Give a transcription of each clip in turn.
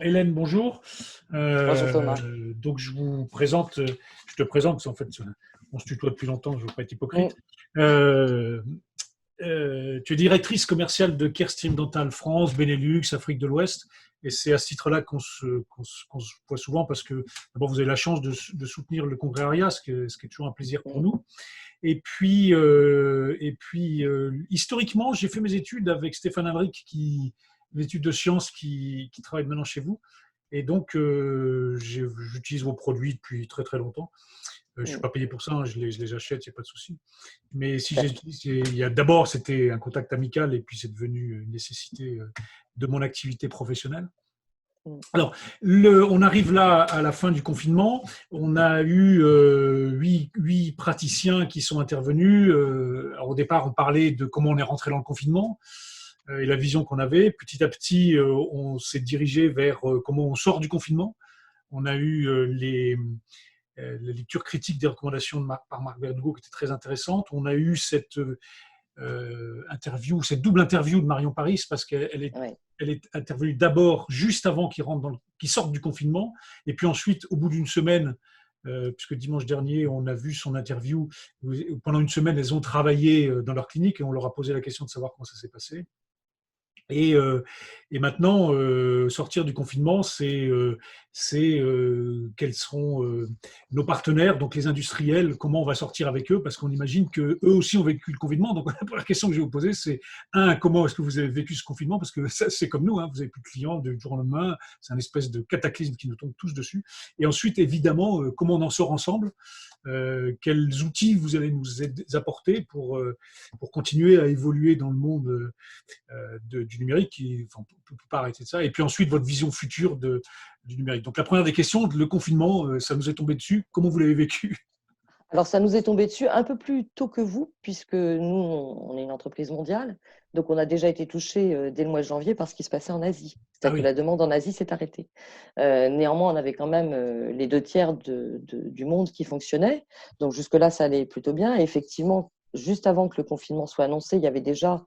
Hélène, bonjour. Bonjour Thomas. Donc je te présente, parce qu'en fait, on se tutoie depuis longtemps, je ne veux pas être hypocrite. Mm, Euh, Tu es directrice commerciale de Carestream Dental France, Benelux, Afrique de l'Ouest, et c'est à ce titre-là qu'on se voit souvent parce que d'abord vous avez la chance de soutenir le congrès ARIA, ce qui est toujours un plaisir pour mm. nous. Historiquement, j'ai fait mes études avec Stéphane Hamrick, mes études de sciences qui travaille maintenant chez vous. Et donc, j'utilise vos produits depuis très très longtemps. Je ne suis Mm. pas payé pour ça, hein, je les achète, il n'y a pas de souci. Mais si D'accord. d'abord, c'était un contact amical et puis c'est devenu une nécessité de mon activité professionnelle. Mm. Alors, on arrive là à la fin du confinement. On a eu huit praticiens qui sont intervenus. Alors, au départ, on parlait de comment on est rentré dans le confinement et la vision qu'on avait. Petit à petit, on s'est dirigé vers comment on sort du confinement. On a eu la lecture critique des recommandations par Marc Verdugo qui était très intéressante. On a eu cette double interview de Marion Paris parce Ouais. elle est intervenue d'abord juste avant qu'ils sortent du confinement, et puis ensuite, au bout d'une semaine, puisque dimanche dernier, on a vu son interview, pendant une semaine, elles ont travaillé dans leur clinique et on leur a posé la question de savoir comment ça s'est passé. Et, euh, et maintenant, sortir du confinement, c'est quels seront nos partenaires, donc les industriels, comment on va sortir avec eux, parce qu'on imagine qu'eux aussi ont vécu le confinement. Donc la première question que je vais vous poser, c'est comment est-ce que vous avez vécu ce confinement? Parce que ça, c'est comme nous, hein, vous n'avez plus de clients du jour au lendemain, c'est un espèce de cataclysme qui nous tombe tous dessus. Et ensuite, évidemment, comment on en sort ensemble, quels outils vous allez nous apporter pour continuer à évoluer dans le monde du numérique, on ne peut pas arrêter de ça. Et puis ensuite, votre vision future du numérique. Donc la première des questions, le confinement, ça nous est tombé dessus. Comment vous l'avez vécu? Alors, ça nous est tombé dessus un peu plus tôt que vous, puisque nous, on est une entreprise mondiale. Donc, on a déjà été touché dès le mois de janvier par ce qui se passait en Asie. Ah C'est-à-dire que oui, la demande en Asie s'est arrêtée. Néanmoins, on avait quand même les deux tiers du monde qui fonctionnait. Donc, jusque-là, ça allait plutôt bien. Et effectivement, juste avant que le confinement soit annoncé, il y avait déjà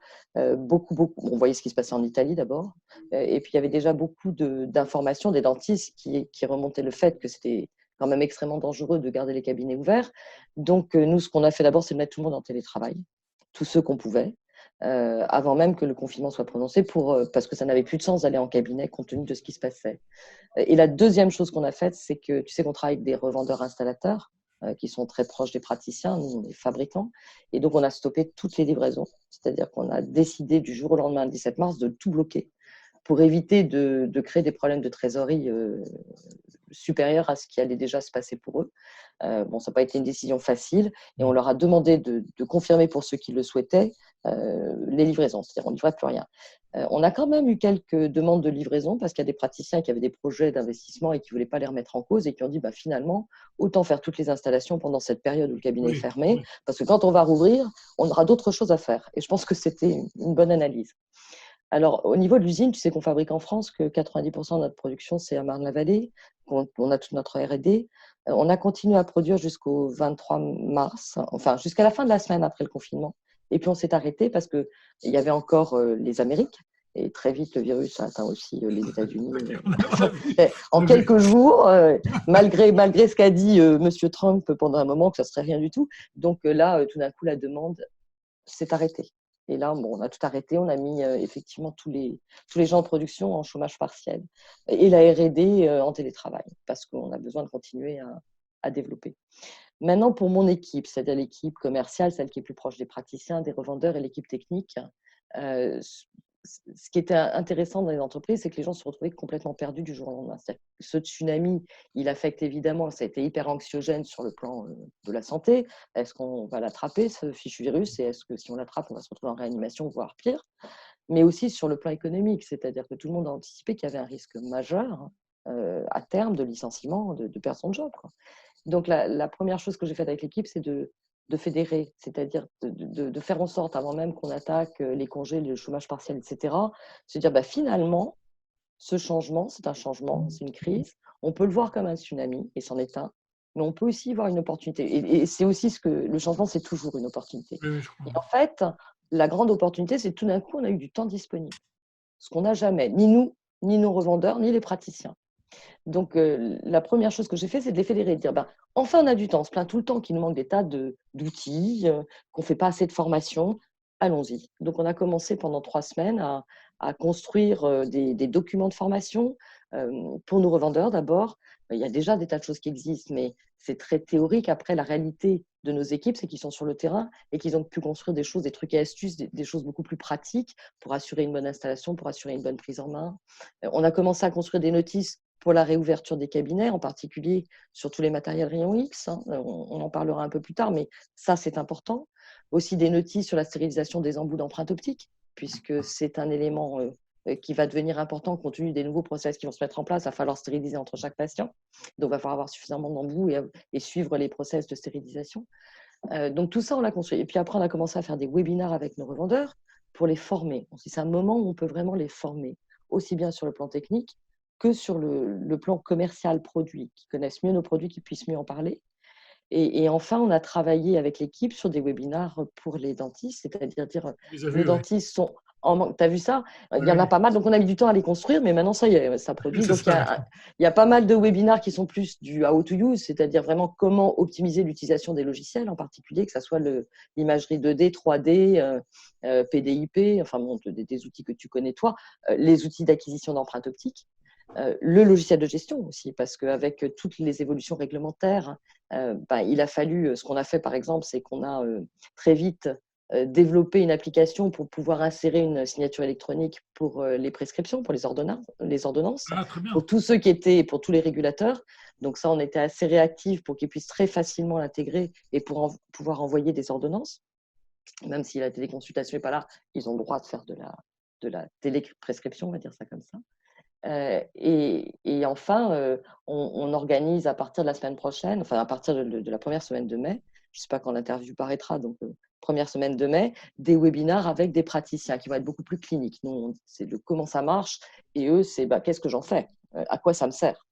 beaucoup. On voyait ce qui se passait en Italie d'abord. Et puis, il y avait déjà beaucoup d'informations des dentistes qui remontaient le fait que c'était quand même extrêmement dangereux de garder les cabinets ouverts. Donc, nous, ce qu'on a fait d'abord, c'est de mettre tout le monde en télétravail, tous ceux qu'on pouvait, avant même que le confinement soit prononcé, parce que ça n'avait plus de sens d'aller en cabinet compte tenu de ce qui se passait. Et la deuxième chose qu'on a faite, c'est que tu sais qu'on travaille avec des revendeurs installateurs qui sont très proches des praticiens, nous, on est fabricants, et donc on a stoppé toutes les livraisons. C'est-à-dire qu'on a décidé du jour au lendemain, le 17 mars, de tout bloquer pour éviter de créer des problèmes de trésorerie supérieurs à ce qui allait déjà se passer pour eux. Bon, ça n'a pas été une décision facile et on leur a demandé de confirmer pour ceux qui le souhaitaient les livraisons, c'est-à-dire on ne livrait plus rien. On a quand même eu quelques demandes de livraison parce qu'il y a des praticiens qui avaient des projets d'investissement et qui ne voulaient pas les remettre en cause et qui ont dit finalement, autant faire toutes les installations pendant cette période où le cabinet est oui, fermé, oui. parce que quand on va rouvrir, on aura d'autres choses à faire. Et je pense que c'était une bonne analyse. Alors, au niveau de l'usine, tu sais qu'on fabrique en France, que 90% de notre production, c'est à Marne-la-Vallée, qu'on a toute notre R&D. On a continué à produire jusqu'au 23 mars, enfin jusqu'à la fin de la semaine après le confinement. Et puis, on s'est arrêté parce qu'il y avait encore les Amériques. Et très vite, le virus a atteint aussi les États-Unis. On a vu, En on a vu. quelques jours, malgré ce qu'a dit M. Trump pendant un moment, que ça ne serait rien du tout. Donc là, tout d'un coup, la demande s'est arrêtée. Et là, bon, on a tout arrêté, on a mis effectivement tous les gens en production en chômage partiel et la R&D en télétravail parce qu'on a besoin de continuer à développer. Maintenant, pour mon équipe, c'est-à-dire l'équipe commerciale, celle qui est plus proche des praticiens, des revendeurs et l'équipe technique, euh, ce qui était intéressant dans les entreprises, c'est que les gens se retrouvaient complètement perdus du jour au lendemain. Ce tsunami, il affecte évidemment, ça a été hyper anxiogène sur le plan de la santé. Est-ce qu'on va l'attraper, ce fichu virus, et est-ce que si on l'attrape, on va se retrouver en réanimation, voire pire? Mais aussi sur le plan économique, c'est-à-dire que tout le monde a anticipé qu'il y avait un risque majeur à terme de licenciement, de perte de job, quoi. Donc, la première chose que j'ai faite avec l'équipe, c'est de fédérer, c'est-à-dire de faire en sorte, avant même qu'on attaque les congés, le chômage partiel, etc., se dire finalement, ce changement, c'est un changement, c'est une crise. On peut le voir comme un tsunami, et c'en est un, mais on peut aussi y voir une opportunité. Et c'est aussi ce que le changement, c'est toujours une opportunité. Oui, oui, je Et crois. en fait, la grande opportunité, c'est tout d'un coup, on a eu du temps disponible. Ce qu'on n'a jamais, ni nous, ni nos revendeurs, ni les praticiens. Donc, la première chose que j'ai fait, c'est de les fédérer, de dire, enfin, on a du temps, on se plaint tout le temps qu'il nous manque des tas d'outils, qu'on ne fait pas assez de formation, allons-y. Donc, on a commencé pendant 3 semaines à construire des documents de formation pour nos revendeurs d'abord. Il y a déjà des tas de choses qui existent, mais c'est très théorique. Après, la réalité de nos équipes, c'est qu'ils sont sur le terrain et qu'ils ont pu construire des choses, des trucs et astuces, des choses beaucoup plus pratiques pour assurer une bonne installation, pour assurer une bonne prise en main. On a commencé à construire des notices pour la réouverture des cabinets, en particulier sur tous les matériels rayon X. On en parlera un peu plus tard, mais ça, c'est important. Aussi des notices sur la stérilisation des embouts d'empreintes optiques, puisque c'est un élément qui va devenir important compte tenu des nouveaux process qui vont se mettre en place. Il va falloir stériliser entre chaque patient. Donc, il va falloir avoir suffisamment d'embouts et suivre les process de stérilisation. Donc, tout ça, on l'a construit. Et puis après, on a commencé à faire des webinaires avec nos revendeurs pour les former. C'est un moment où on peut vraiment les former, aussi bien sur le plan technique que sur le plan commercial produit, qui connaissent mieux nos produits, qui puissent mieux en parler. Et enfin, on a travaillé avec l'équipe sur des webinaires pour les dentistes, c'est-à-dire dire les dentistes sont en manque. Tu as vu ça? Il y en a pas mal, donc on a mis du temps à les construire, mais maintenant ça y est, ça produit. Donc il y a pas mal de webinaires qui sont plus du how to use, c'est-à-dire vraiment comment optimiser l'utilisation des logiciels, en particulier que ce soit l'imagerie 2D, 3D, PDIP, enfin bon, des outils que tu connais toi, les outils d'acquisition d'empreintes optiques. Le logiciel de gestion aussi, parce qu'avec toutes les évolutions réglementaires, il a fallu, ce qu'on a fait par exemple, c'est qu'on a très vite développé une application pour pouvoir insérer une signature électronique pour les prescriptions, pour les ordonnances pour tous ceux qui étaient, pour tous les régulateurs. Donc ça, on était assez réactifs pour qu'ils puissent très facilement l'intégrer et pour pouvoir envoyer des ordonnances. Même si la téléconsultation n'est pas là, ils ont le droit de faire de la téléprescription, on va dire ça comme ça. Et enfin, on organise à partir de la semaine prochaine, enfin à partir de la première semaine de mai, je ne sais pas quand l'interview paraîtra, donc première semaine de mai, des webinaires avec des praticiens qui vont être beaucoup plus cliniques. Nous, c'est le comment ça marche et eux, c'est qu'est-ce que j'en fais, à quoi ça me sert.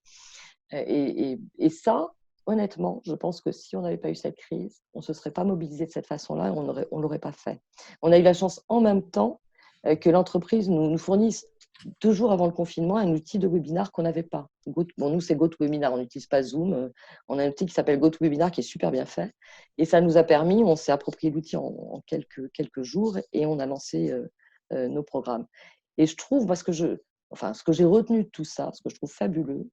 Et ça, honnêtement, je pense que si on n'avait pas eu cette crise, on ne se serait pas mobilisé de cette façon-là et on ne l'aurait pas fait. On a eu la chance en même temps que l'entreprise nous fournisse 2 jours avant le confinement un outil de webinar qu'on n'avait pas. Nous, c'est GoToWebinar, on n'utilise pas Zoom. On a un outil qui s'appelle GoToWebinar qui est super bien fait. Et ça nous a permis, on s'est approprié l'outil en quelques jours et on a lancé nos programmes. Et je trouve, ce que j'ai retenu de tout ça, ce que je trouve fabuleux,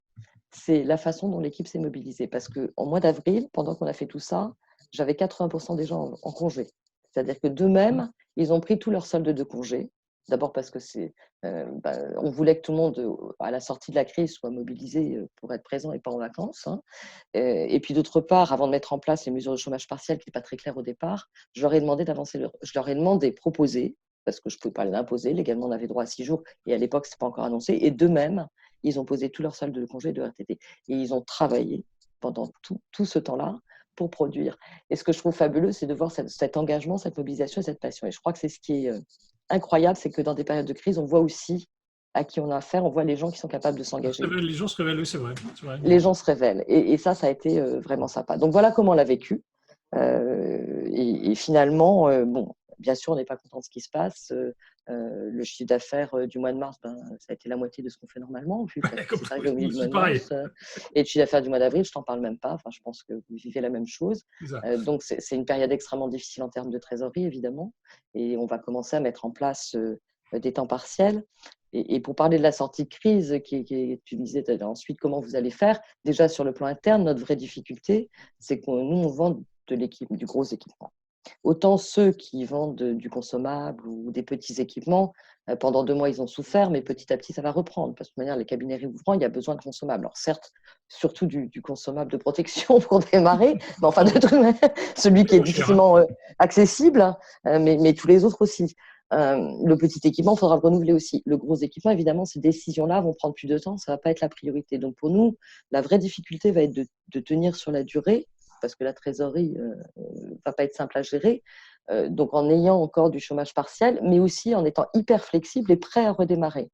c'est la façon dont l'équipe s'est mobilisée. Parce qu'en mois d'avril, pendant qu'on a fait tout ça, j'avais 80% des gens en congé. C'est-à-dire que d'eux-mêmes, ils ont pris tout leur solde de congé. D'abord parce que on voulait que tout le monde, à la sortie de la crise, soit mobilisé pour être présent et pas en vacances. Et puis d'autre part, avant de mettre en place les mesures de chômage partiel, qui n'étaient pas très claires au départ, je leur ai demandé proposer, parce que je ne pouvais pas l'imposer. Légalement, on avait droit à 6 jours et à l'époque, ce n'était pas encore annoncé. Et d'eux-mêmes, ils ont posé tout leur solde de congé de RTT. Et ils ont travaillé pendant tout ce temps-là pour produire. Et ce que je trouve fabuleux, c'est de voir cet engagement, cette mobilisation et cette passion. Et je crois que c'est ce qui est incroyable, c'est que dans des périodes de crise, on voit aussi à qui on a affaire, on voit les gens qui sont capables de s'engager. Les gens se révèlent, oui, c'est vrai. Les gens se révèlent. Et ça a été vraiment sympa. Donc voilà comment on l'a vécu. Et finalement, bien sûr, on n'est pas content de ce qui se passe. Le chiffre d'affaires du mois de mars, ça a été la moitié de ce qu'on fait normalement, vu que c'est arrivé au milieu du mois de mars. Et le chiffre d'affaires du mois d'avril, je t'en parle même pas. Enfin, je pense que vous vivez la même chose. Donc, c'est une période extrêmement difficile en termes de trésorerie, évidemment. Et on va commencer à mettre en place des temps partiels. Et pour parler de la sortie de crise, tu disais ensuite comment vous allez faire, déjà sur le plan interne, notre vraie difficulté, c'est que nous, on vend du gros équipement. Autant ceux qui vendent du consommable ou des petits équipements, pendant 2 mois, ils ont souffert, mais petit à petit, ça va reprendre. Parce que de toute manière, les cabinets réouvrant, il y a besoin de consommables. Alors certes, surtout du consommable de protection pour démarrer, mais enfin, celui qui est difficilement accessible, mais tous les autres aussi. Le petit équipement, il faudra le renouveler aussi. Le gros équipement, évidemment, ces décisions-là vont prendre plus de temps, ça ne va pas être la priorité. Donc pour nous, la vraie difficulté va être de tenir sur la durée, parce que la trésorerie ne va pas être simple à gérer. Donc en ayant encore du chômage partiel, mais aussi en étant hyper flexible et prêt à redémarrer.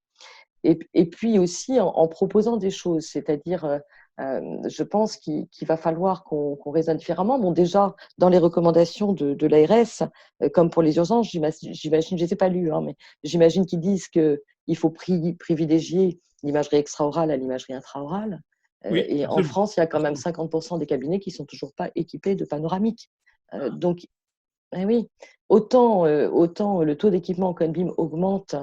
Et puis aussi en proposant des choses, c'est-à-dire Je pense qu'il va falloir qu'on raisonne différemment. Bon, déjà, dans les recommandations de l'ARS, comme pour les urgences, j'imagine, je ne les ai pas lues, hein, mais j'imagine qu'ils disent qu'il faut privilégier l'imagerie extra-orale à l'imagerie intra-orale. Oui, Et en absolument. France, il y a quand même 50% des cabinets qui ne sont toujours pas équipés de panoramique. Donc, oui, autant le taux d'équipement en Conbeam augmente.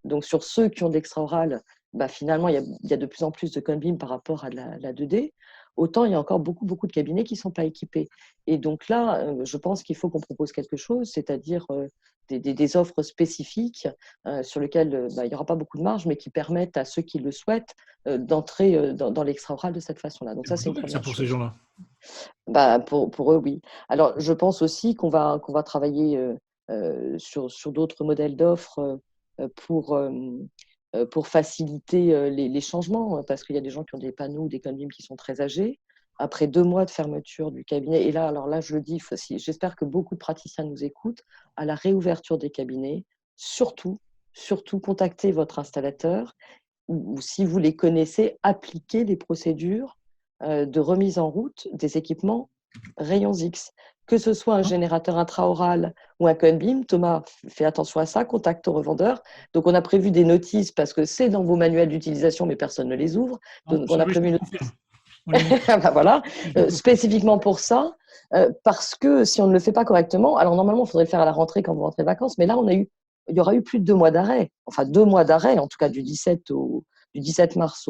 Donc, sur ceux qui ont de l'extra-oral, finalement, il y a de plus en plus de Conbeam par rapport à la 2D. Autant il y a encore beaucoup, beaucoup de cabinets qui ne sont pas équipés. Et donc là, je pense qu'il faut qu'on propose quelque chose, c'est-à-dire des offres spécifiques sur lesquelles il n'y aura pas beaucoup de marge, mais qui permettent à ceux qui le souhaitent d'entrer dans l'extra-oral de cette façon-là. Donc ça, c'est une Ça première pour ces chose. gens-là. Pour eux, oui. Alors, je pense aussi qu'on va travailler sur d'autres modèles d'offres pour faciliter les changements, parce qu'il y a des gens qui ont des panneaux ou des Conbeam qui sont très âgés. Après 2 mois de fermeture du cabinet, et là, alors là, je le dis, j'espère que beaucoup de praticiens nous écoutent, à la réouverture des cabinets, surtout, surtout, contactez votre installateur ou si vous les connaissez, appliquez les procédures de remise en route des équipements rayons X. Que ce soit un générateur intraoral ou un Conbeam, Thomas fait attention à ça, contacte au revendeur. Donc, on a prévu des notices parce que c'est dans vos manuels d'utilisation, mais personne ne les ouvre. Non, Donc, on ça, a oui, je prévu te une confirme. notice. On les lit. Voilà, Je te confirme. spécifiquement pour ça, parce que si on ne le fait pas correctement, alors normalement, il faudrait le faire à la rentrée quand vous rentrez de vacances, mais là, il y aura eu plus de 2 mois d'arrêt, enfin 2 mois d'arrêt, en tout cas du 17 mars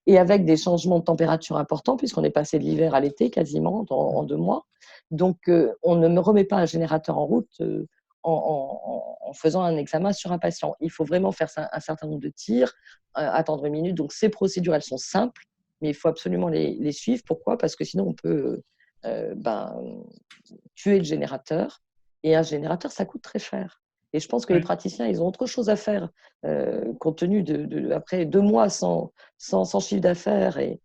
et avec des changements de température importants, puisqu'on est passé de l'hiver à l'été quasiment en 2 mois. Donc, on ne me remet pas un générateur en route en faisant un examen sur un patient. Il faut vraiment faire un certain nombre de tirs, attendre une minute. Donc, ces procédures, elles sont simples, mais il faut absolument les suivre. Pourquoi ? Parce que sinon, on peut tuer le générateur. Et un générateur, ça coûte très cher. Et je pense que les Ouais. praticiens, ils ont autre chose à faire, compte tenu après 2 mois sans chiffre d'affaires et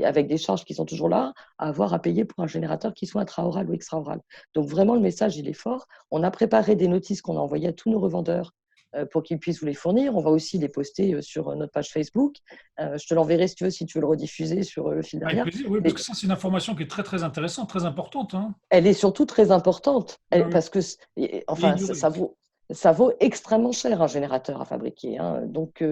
avec des charges qui sont toujours là, à avoir à payer pour un générateur qui soit intraoral ou extraoral. Donc vraiment, le message, il est fort. On a préparé des notices qu'on a envoyées à tous nos revendeurs pour qu'ils puissent vous les fournir. On va aussi les poster sur notre page Facebook. Je te l'enverrai si tu veux, si tu veux le rediffuser sur le fil Avec derrière. plaisir, oui, parce Mais que ça, c'est une information qui est très, très intéressante, très importante, hein. elle est surtout très importante Ah oui. parce que, Et enfin, ignorée. ça vaut extrêmement cher un générateur à fabriquer, hein. Donc,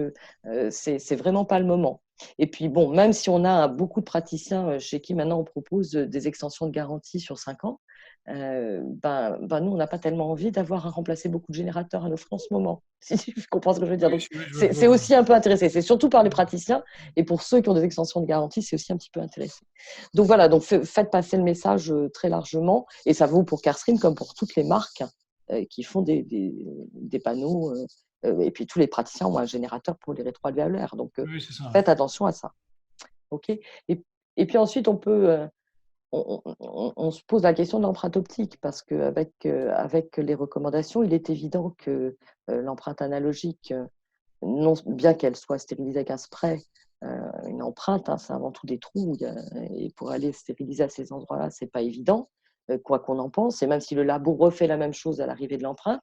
c'est vraiment pas le moment. Et puis, bon, même si on a beaucoup de praticiens chez qui maintenant on propose des extensions de garantie sur 5 ans, nous, on n'a pas tellement envie d'avoir à remplacer beaucoup de générateurs à nos frais en ce moment. Si tu comprends ce que je veux dire. Oui, Donc, je c'est vois. aussi un peu intéressé. C'est surtout par les praticiens et pour ceux qui ont des extensions de garantie, c'est aussi un petit peu intéressé. Donc voilà, donc faites passer le message très largement, et ça vaut pour Carstream comme pour toutes les marques qui font des panneaux, et puis tous les praticiens ont un générateur pour les rétroalvéolaires. Donc Oui, c'est ça. faites attention à ça. Ok. Et puis ensuite, on se pose la question de l'empreinte optique parce qu'avec les recommandations, il est évident que l'empreinte analogique, non, bien qu'elle soit stérilisée avec un spray, une empreinte, hein, c'est avant tout des trous. Et pour aller stériliser à ces endroits-là, ce n'est pas évident, quoi qu'on en pense. Et même si le labo refait la même chose à l'arrivée de l'empreinte,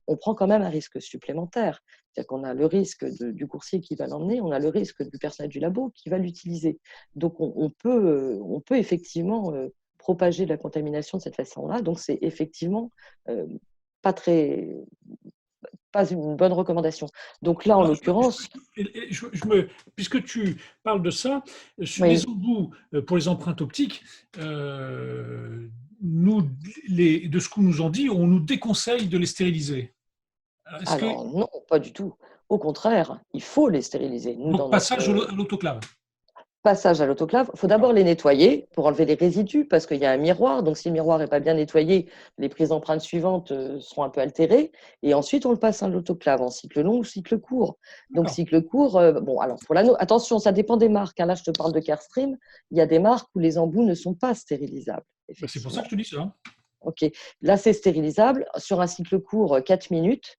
on prend quand même un risque supplémentaire. C'est-à-dire qu'on a le risque du coursier qui va l'emmener, on a le risque du personnel du labo qui va l'utiliser. Donc, on peut effectivement propager la contamination de cette façon-là. Donc, c'est effectivement pas très pas une bonne recommandation. Donc là, en Alors, l'occurrence, puisque tu parles de ça, les oui. embouts pour les empreintes optiques, nous, de ce qu'on nous en dit, on nous déconseille de les stériliser. Est-ce que, Alors non, pas du tout. Au contraire, il faut les stériliser. Nous, donc, dans passage notre à l'autoclave. passage à l'autoclave, il faut d'abord les nettoyer pour enlever les résidus parce qu'il y a un miroir. Donc, si le miroir n'est pas bien nettoyé, les prises d'empreintes suivantes seront un peu altérées. Et ensuite, on le passe à l'autoclave en cycle long ou cycle court. Donc, D'accord. cycle court, bon, alors pour l'anneau, attention, ça dépend des marques, hein. Là, je te parle de Carestream. Il y a des marques où les embouts ne sont pas stérilisables, Ben, c'est pour ça que effectivement. je te dis ça. OK. Là, c'est stérilisable. Sur un cycle court, 4 minutes.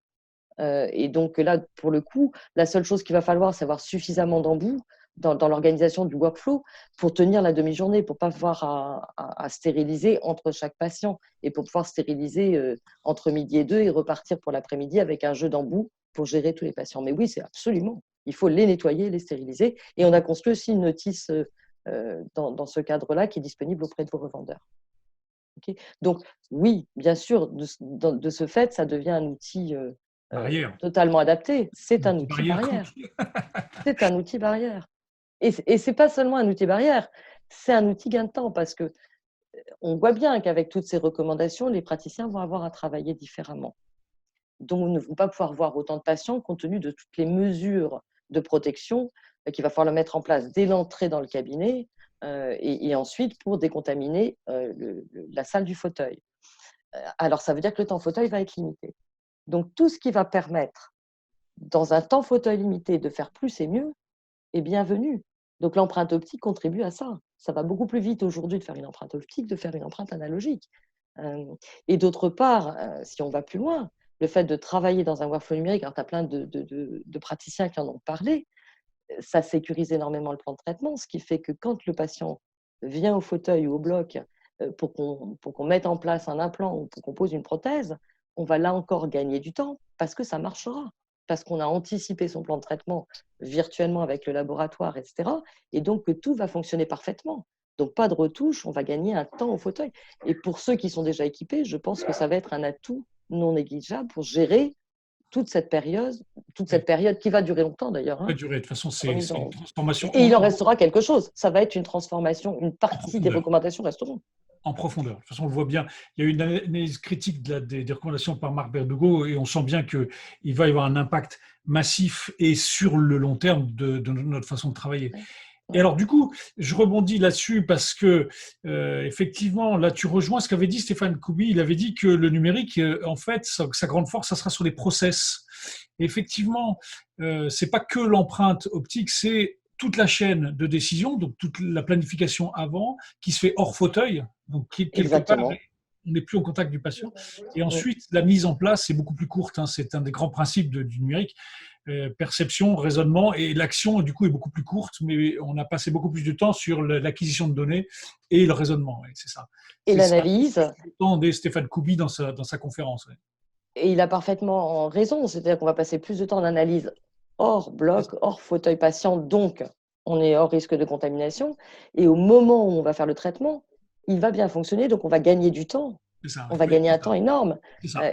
Et donc là, pour le coup, la seule chose qu'il va falloir, c'est avoir suffisamment d'embouts dans l'organisation du workflow pour tenir la demi-journée, pour ne pas avoir à stériliser entre chaque patient et pour pouvoir stériliser entre midi et 2 et repartir pour l'après-midi avec un jeu d'embouts pour gérer tous les patients. Mais oui, c'est absolument. Il faut les nettoyer, les stériliser. Et on a construit aussi une notice dans ce cadre-là qui est disponible auprès de vos revendeurs. Okay, donc, oui, bien sûr, de ce fait, ça devient un outil totalement adapté. C'est un outil barrière. C'est un outil barrière. Et ce n'est pas seulement un outil barrière, c'est un outil gain de temps parce qu'on voit bien qu'avec toutes ces recommandations, les praticiens vont avoir à travailler différemment. Donc, ils ne vont pas pouvoir voir autant de patients compte tenu de toutes les mesures de protection qu'il va falloir mettre en place dès l'entrée dans le cabinet et ensuite pour décontaminer la salle du fauteuil. Alors, ça veut dire que le temps fauteuil va être limité. Donc, tout ce qui va permettre, dans un temps fauteuil limité, de faire plus et mieux, est bienvenu. Donc, l'empreinte optique contribue à ça. Ça va beaucoup plus vite aujourd'hui de faire une empreinte optique, de faire une empreinte analogique. Et d'autre part, si on va plus loin, le fait de travailler dans un workflow numérique, alors tu as plein de praticiens qui en ont parlé, ça sécurise énormément le plan de traitement, ce qui fait que quand le patient vient au fauteuil ou au bloc pour qu'on mette en place un implant ou pour qu'on pose une prothèse, on va là encore gagner du temps parce que ça marchera, parce qu'on a anticipé son plan de traitement virtuellement avec le laboratoire, etc. Et donc que tout va fonctionner parfaitement. Donc pas de retouche, on va gagner un temps au fauteuil. Et pour ceux qui sont déjà équipés, je pense que ça va être un atout non négligeable pour gérer toute cette période qui va durer longtemps d'ailleurs. Ça va durer. De toute façon, c'est une transformation. Et il en restera quelque chose. Ça va être une transformation. Une partie des recommandations resteront. En profondeur. De toute façon, on le voit bien. Il y a eu une analyse critique des recommandations par Marc Berdugo et on sent bien qu'il va y avoir un impact massif et sur le long terme de notre façon de travailler. Ouais. Et alors, du coup, je rebondis là-dessus parce que, effectivement, là, tu rejoins ce qu'avait dit Stéphane Koubi. Il avait dit que le numérique, en fait, sa grande force, ça sera sur les process. Et effectivement, c'est pas que l'empreinte optique, c'est toute la chaîne de décision, donc toute la planification avant, qui se fait hors fauteuil, donc quelque part, on n'est plus au contact du patient. Et ensuite, la mise en place, c'est beaucoup plus courte. Hein, c'est un des grands principes du numérique. Perception, raisonnement, et l'action, du coup, est beaucoup plus courte, mais on a passé beaucoup plus de temps sur l'acquisition de données et le raisonnement. Ouais, c'est ça. Et l'analyse. C'est le temps de Stéphane Koubi dans sa conférence. Ouais. Et il a parfaitement raison, c'est-à-dire qu'on va passer plus de temps en analyse hors bloc, hors fauteuil patient, donc on est hors risque de contamination. Et au moment où on va faire le traitement, il va bien fonctionner, donc on va gagner du temps. On va gagner un temps énorme.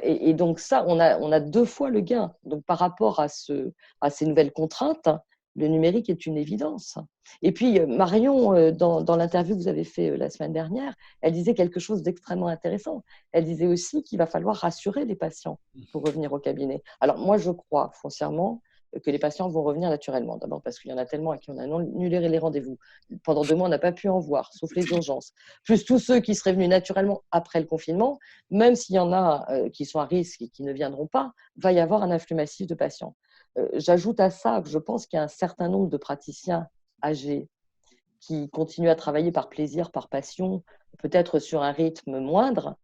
Et donc ça, on a 2 fois le gain. Donc par rapport à ces nouvelles contraintes, le numérique est une évidence. Et puis Marion, dans l'interview que vous avez fait la semaine dernière, elle disait quelque chose d'extrêmement intéressant. Elle disait aussi qu'il va falloir rassurer les patients pour revenir au cabinet. Alors moi, je crois foncièrement que les patients vont revenir naturellement. D'abord parce qu'il y en a tellement à qui on a annulé les rendez-vous. Pendant 2 mois, on n'a pas pu en voir, sauf les urgences. Plus tous ceux qui seraient venus naturellement après le confinement, même s'il y en a qui sont à risque et qui ne viendront pas, va y avoir un afflux massif de patients. J'ajoute à ça que je pense qu'il y a un certain nombre de praticiens âgés qui continuent à travailler par plaisir, par passion, peut-être sur un rythme moindre,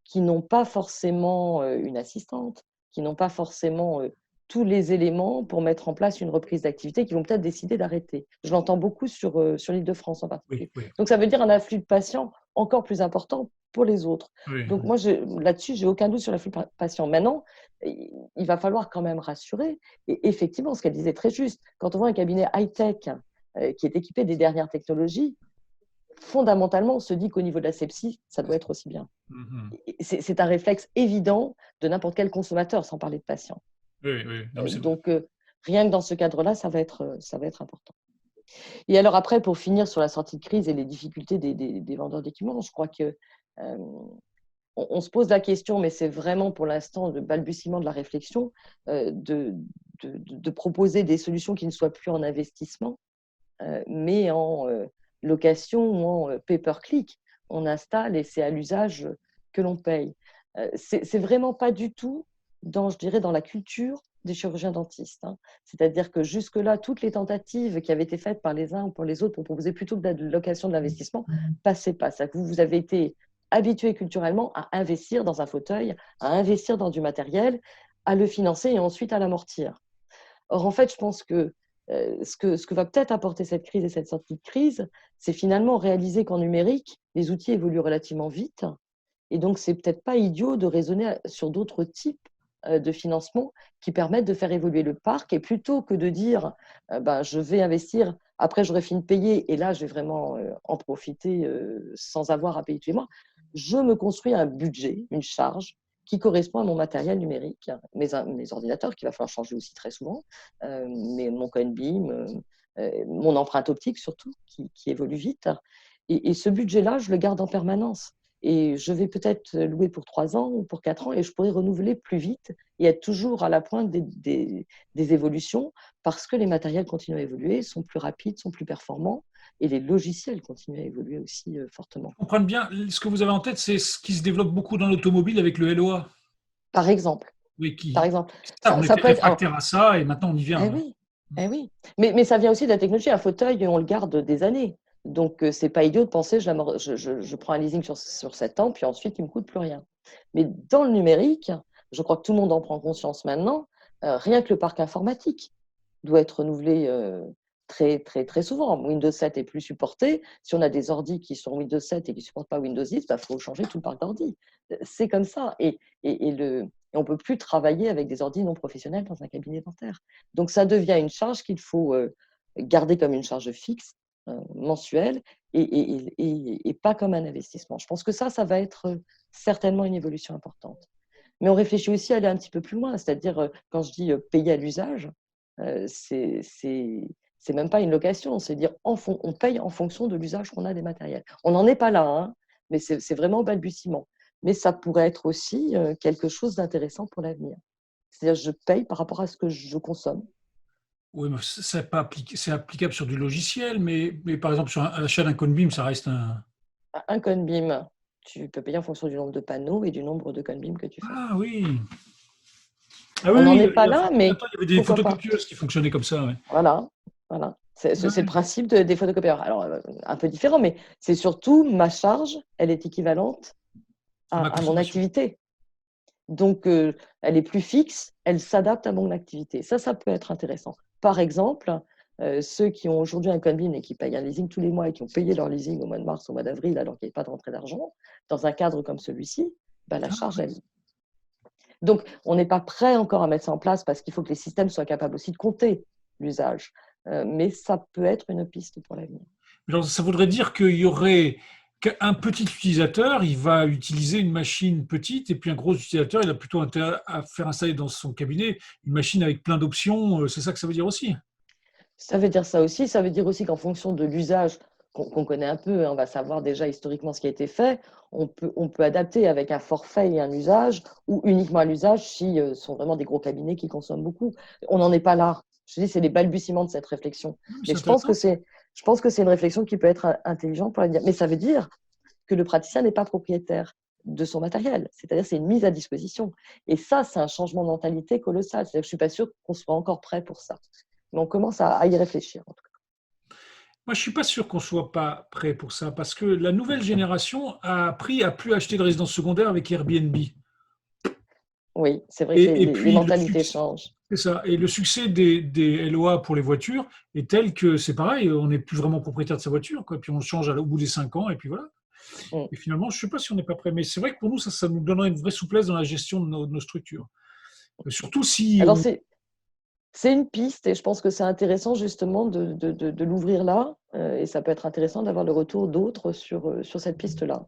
qui n'ont pas forcément une assistante, qui n'ont pas forcément tous les éléments pour mettre en place une reprise d'activité, qui vont peut-être décider d'arrêter. Je l'entends beaucoup sur l'Île-de-France en particulier. Oui. Donc ça veut dire un afflux de patients encore plus important pour les autres. Oui. Donc moi, là-dessus, j'ai aucun doute sur l'afflux de patients. Maintenant, il va falloir quand même rassurer. Et effectivement, ce qu'elle disait très juste, quand on voit un cabinet high-tech qui est équipé des dernières technologies, fondamentalement, on se dit qu'au niveau de la sepsie, ça doit être aussi bien. C'est un réflexe évident de n'importe quel consommateur, sans parler de patient. Oui, oui. Non, donc, rien que dans ce cadre-là, ça va être important. Et alors après, pour finir sur la sortie de crise et les difficultés des vendeurs d'équipements, je crois que on se pose la question, mais c'est vraiment pour l'instant le balbutiement de la réflexion, de proposer des solutions qui ne soient plus en investissement, mais en location ou en pay-per-click. On installe et c'est à l'usage que l'on paye. C'est vraiment pas du tout dans la culture des chirurgiens dentistes. Hein. C'est-à-dire que jusque-là, toutes les tentatives qui avaient été faites par les uns ou par les autres pour proposer plutôt que de la location de l'investissement passaient pas. C'est-à-dire que vous avez été habitué culturellement à investir dans un fauteuil, à investir dans du matériel, à le financer et ensuite à l'amortir. Or, en fait, je pense que ce que va peut-être apporter cette crise et cette sortie de crise, c'est finalement réaliser qu'en numérique, les outils évoluent relativement vite. Et donc, c'est peut-être pas idiot de raisonner sur d'autres types de financement qui permettent de faire évoluer le parc. Et plutôt que de dire je vais investir, après j'aurai fini de payer et là je vais vraiment en profiter sans avoir à payer tous les mois, je me construis un budget, une charge qui correspond à mon matériel numérique, mes ordinateurs qu'il va falloir changer aussi très souvent, mon Coin Beam, mon empreinte optique surtout qui évolue vite. Et ce budget-là, je le garde en permanence. Et je vais peut-être louer pour 3 ans ou pour 4 ans et je pourrais renouveler plus vite et être toujours à la pointe des évolutions parce que les matériels continuent à évoluer, sont plus rapides, sont plus performants et les logiciels continuent à évoluer aussi fortement. Comprendre bien, ce que vous avez en tête, c'est ce qui se développe beaucoup dans l'automobile avec le LOA. Par exemple, Oui, par exemple, ça, on ça était peut être… réfractaire à ça et maintenant on y vient. Eh oui, eh oui. Mais ça vient aussi de la technologie. Un fauteuil, on le garde des années. Donc, c'est pas idiot de penser, je prends un leasing sur 7 ans, puis ensuite, il ne me coûte plus rien. Mais dans le numérique, je crois que tout le monde en prend conscience maintenant, rien que le parc informatique doit être renouvelé très, très, très souvent. Windows 7 est plus supporté. Si on a des ordis qui sont Windows 7 et qui ne supportent pas Windows 10, il faut changer tout le parc d'ordi. C'est comme ça. Et on ne peut plus travailler avec des ordis non professionnels dans un cabinet dentaire. Donc, ça devient une charge qu'il faut garder comme une charge fixe, mensuelle, et pas comme un investissement. Je pense que ça va être certainement une évolution importante. Mais on réfléchit aussi à aller un petit peu plus loin, c'est-à-dire, quand je dis payer à l'usage, c'est même pas une location, c'est dire on paye en fonction de l'usage qu'on a des matériels. On n'en est pas là, hein, mais c'est vraiment au balbutiement. Mais ça pourrait être aussi quelque chose d'intéressant pour l'avenir. C'est-à-dire je paye par rapport à ce que je consomme. Oui, mais c'est applicable sur du logiciel, mais par exemple, sur l'achat d'un Conbeam, ça reste un. Un Conbeam, tu peux payer en fonction du nombre de panneaux et du nombre de Conbeam que tu fais. Ah oui. Ah oui, On n'en oui, est pas là, il y a mais des pourquoi pas? photocopieuses qui fonctionnaient comme ça. Ouais. Voilà, voilà. C'est le Ouais, principe des photocopieurs. Alors, un peu différent, mais c'est surtout ma charge, elle est équivalente à ma à mon consommation. activité. Donc, elle est plus fixe, elle s'adapte à mon activité. Ça peut être intéressant. Par exemple, ceux qui ont aujourd'hui un Conbeam et qui payent un leasing tous les mois et qui ont payé leur leasing au mois de mars, au mois d'avril, alors qu'il n'y avait pas de rentrée d'argent, dans un cadre comme celui-ci, la Ah, charge, elle… Donc, on n'est pas prêt encore à mettre ça en place parce qu'il faut que les systèmes soient capables aussi de compter l'usage. Mais ça peut être une piste pour l'avenir. alors, ça voudrait dire qu'il y aurait qu'un petit utilisateur, il va utiliser une machine petite, et puis un gros utilisateur, il a plutôt intérêt à faire installer dans son cabinet une machine avec plein d'options. C'est ça que ça veut dire aussi. Ça veut dire ça aussi. Ça veut dire aussi qu'en fonction de l'usage qu'on connaît un peu, on va savoir déjà historiquement ce qui a été fait, on peut adapter avec un forfait et un usage ou uniquement un usage si ce sont vraiment des gros cabinets qui consomment beaucoup. On n'en est pas là. Je dis, c'est les balbutiements de cette réflexion. Mais C'est intéressant. je pense que c'est une réflexion qui peut être intelligente pour la dire. Mais ça veut dire que le praticien n'est pas propriétaire de son matériel. C'est-à-dire c'est une mise à disposition. Et ça, c'est un changement de mentalité colossal. C'est-à-dire que je ne suis pas sûre qu'on soit encore prêt pour ça. Mais on commence à y réfléchir, en tout cas. Moi, je suis pas sûr qu'on soit pas prêt pour ça, parce que la nouvelle génération a appris à plus acheter de résidence secondaire avec Airbnb. Oui, c'est vrai que Et les puis, mentalités changent. c'est ça. Et le succès des LOA pour les voitures est tel que c'est pareil, on n'est plus vraiment propriétaire de sa voiture, quoi. Puis on change au bout des 5 ans, et puis voilà. Mm. Et finalement, je ne sais pas si on n'est pas prêt. Mais c'est vrai que pour nous, ça nous donnerait une vraie souplesse dans la gestion de nos structures. Surtout si Alors, on. c'est une piste et je pense que c'est intéressant justement de l'ouvrir là. Et ça peut être intéressant d'avoir le retour d'autres sur cette piste-là.